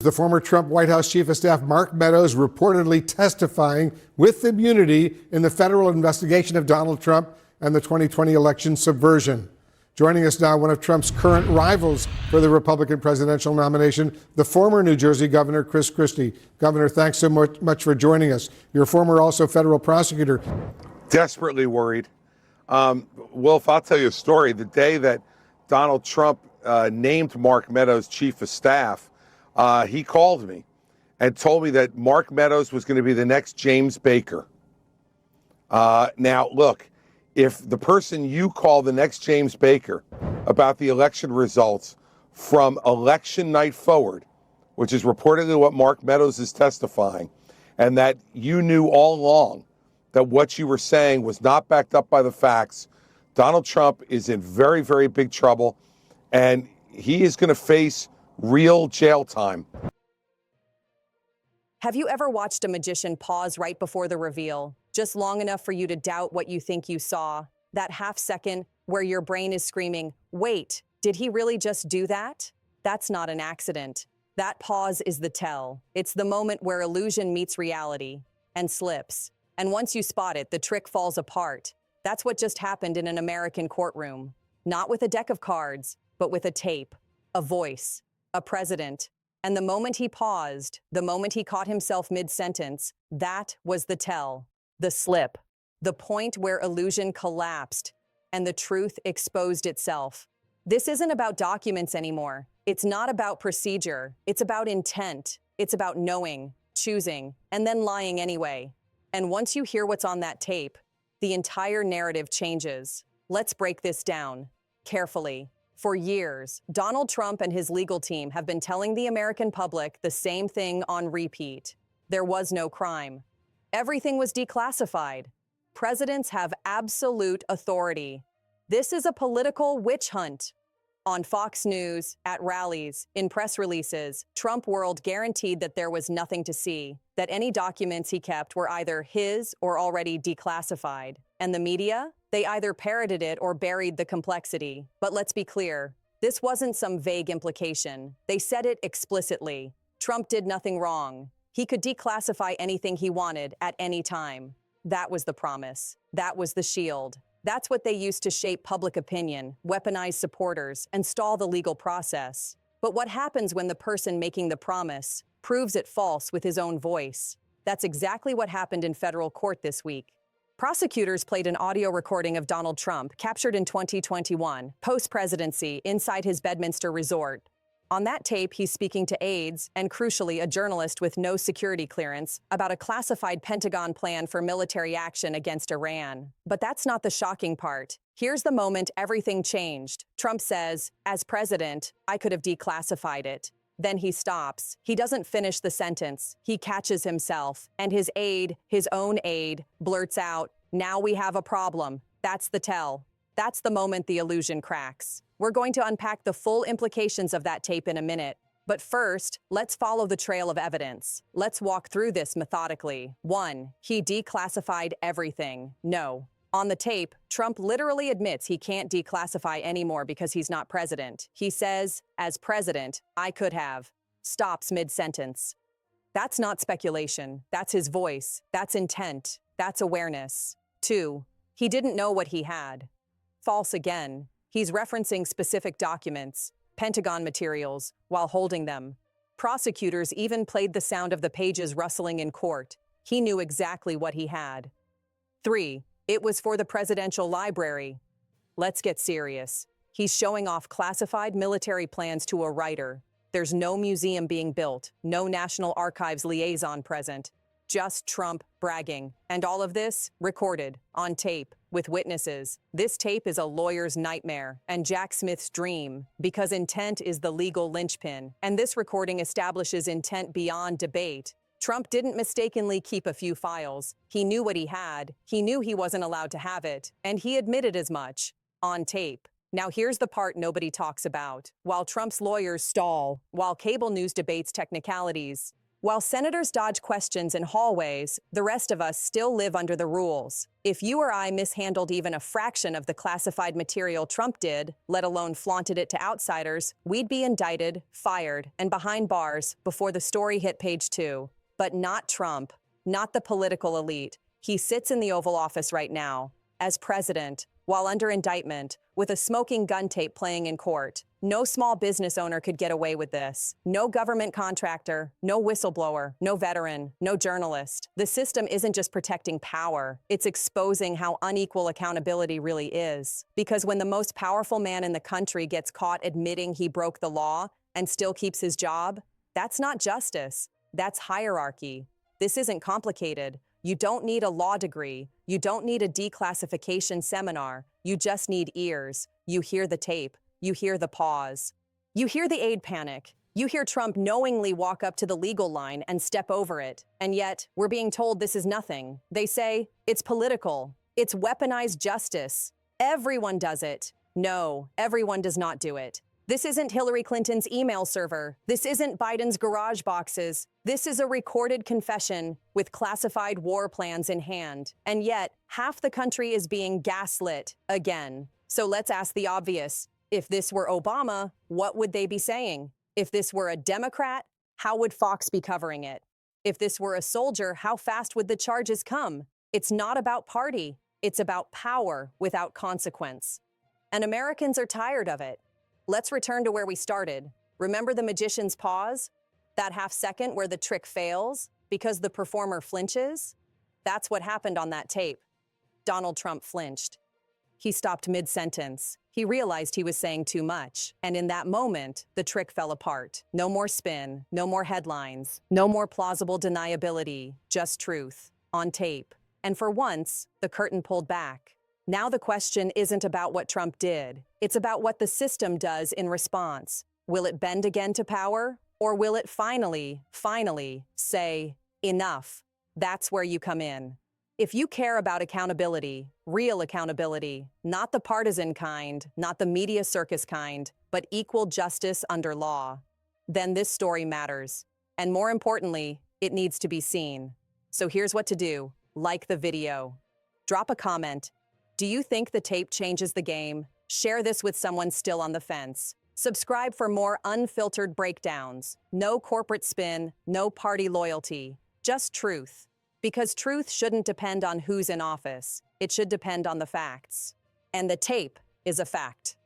The former Trump White House Chief of Staff Mark Meadows reportedly testifying with immunity in the federal investigation of Donald Trump and the 2020 election subversion. Joining us now, one of Trump's current rivals for the Republican presidential nomination, the former New Jersey Governor Chris Christie. Governor, thanks so much for joining us. You're former also federal prosecutor. Desperately worried. Wolf, I'll tell you a story. The day that Donald Trump named Mark Meadows chief of staff, he called me and told me that Mark Meadows was going to be the next James Baker. Now, look, if the person you call the next James Baker about the election results from election night forward, which is reportedly what Mark Meadows is testifying, and that you knew all along that what you were saying was not backed up by the facts, Donald Trump is in very, very big trouble, and he is going to face real jail time. Have you ever watched a magician pause right before the reveal, just long enough for you to doubt what you think you saw? That half second where your brain is screaming, wait, did he really just do that? That's not an accident. That pause is the tell. It's the moment where illusion meets reality and slips. And once you spot it, the trick falls apart. That's what just happened in an American courtroom. Not with a deck of cards, but with a tape, a voice, a president. And the moment he paused, the moment he caught himself mid-sentence, that was the tell, the slip, the point where illusion collapsed and the truth exposed itself. This isn't about documents anymore. It's not about procedure. It's about intent. It's about knowing, choosing, and then lying anyway. And once you hear what's on that tape, the entire narrative changes. Let's break this down carefully. For years, Donald Trump and his legal team have been telling the American public the same thing on repeat. There was no crime. Everything was declassified. Presidents have absolute authority. This is a political witch hunt. On Fox News, at rallies, in press releases, Trump World guaranteed that there was nothing to see, that any documents he kept were either his or already declassified. And the media? They either parroted it or buried the complexity. But let's be clear, this wasn't some vague implication. They said it explicitly. Trump did nothing wrong. He could declassify anything he wanted at any time. That was the promise. That was the shield. That's what they used to shape public opinion, weaponize supporters, and stall the legal process. But what happens when the person making the promise proves it false with his own voice? That's exactly what happened in federal court this week. Prosecutors played an audio recording of Donald Trump, captured in 2021, post-presidency, inside his Bedminster resort. On that tape, he's speaking to aides, and crucially, a journalist with no security clearance, about a classified Pentagon plan for military action against Iran. But that's not the shocking part. Here's the moment everything changed. Trump says, as president, I could have declassified it. Then he stops. He doesn't finish the sentence. He catches himself, and his aide, his own aide, blurts out, now we have a problem. That's the tell. That's the moment the illusion cracks. We're going to unpack the full implications of that tape in a minute. But first, let's follow the trail of evidence. Let's walk through this methodically. 1. He declassified everything. No. On the tape, Trump literally admits he can't declassify anymore because he's not president. He says, as president, I could have. Stops mid-sentence. That's not speculation. That's his voice. That's intent. That's awareness. 2. He didn't know what he had. False again. He's referencing specific documents, Pentagon materials, while holding them. Prosecutors even played the sound of the pages rustling in court. He knew exactly what he had. 3. It was for the presidential library. Let's get serious. He's showing off classified military plans to a writer. There's no museum being built, no National Archives liaison present. Just Trump bragging. And all of this recorded, on tape, with witnesses. This tape is a lawyer's nightmare and Jack Smith's dream, because intent is the legal linchpin, and this recording establishes intent beyond debate. Trump didn't mistakenly keep a few files. He knew what he had, he knew he wasn't allowed to have it, and he admitted as much, on tape. Now here's the part nobody talks about. While Trump's lawyers stall, while cable news debates technicalities, While senators dodge questions in hallways, the rest of us still live under the rules. If you or I mishandled even a fraction of the classified material Trump did, let alone flaunted it to outsiders, we'd be indicted, fired, and behind bars before the story hit page 2. But not Trump, not the political elite. He sits in the Oval Office right now, as president, while under indictment, with a smoking gun tape playing in court. No small business owner could get away with this. No government contractor, no whistleblower, no veteran, no journalist. The system isn't just protecting power, it's exposing how unequal accountability really is. Because when the most powerful man in the country gets caught admitting he broke the law and still keeps his job, that's not justice, that's hierarchy. This isn't complicated. You don't need a law degree. You don't need a declassification seminar. You just need ears. You hear the tape. You hear the pause. You hear the aid panic. You hear Trump knowingly walk up to the legal line and step over it. And yet, we're being told this is nothing. They say, it's political. It's weaponized justice. Everyone does it. No, everyone does not do it. This isn't Hillary Clinton's email server. This isn't Biden's garage boxes. This is a recorded confession with classified war plans in hand. And yet, half the country is being gaslit again. So let's ask the obvious. If this were Obama, what would they be saying? If this were a Democrat, how would Fox be covering it? If this were a soldier, how fast would the charges come? It's not about party. It's about power without consequence. And Americans are tired of it. Let's return to where we started. Remember the magician's pause? That half second where the trick fails because the performer flinches? That's what happened on that tape. Donald Trump flinched. He stopped mid-sentence. He realized he was saying too much. And in that moment, the trick fell apart. No more spin, no more headlines, no more plausible deniability, just truth, on tape. And for once, the curtain pulled back. Now the question isn't about what Trump did. It's about what the system does in response. Will it bend again to power? Or will it finally say, enough? That's where you come in. If you care about accountability, real accountability, not the partisan kind, not the media circus kind, but equal justice under law, then this story matters. And more importantly, it needs to be seen. So here's what to do. Like the video. Drop a comment. Do you think the tape changes the game? Share this with someone still on the fence. Subscribe for more unfiltered breakdowns. No corporate spin, no party loyalty, just truth. Because truth shouldn't depend on who's in office. It should depend on the facts. And the tape is a fact.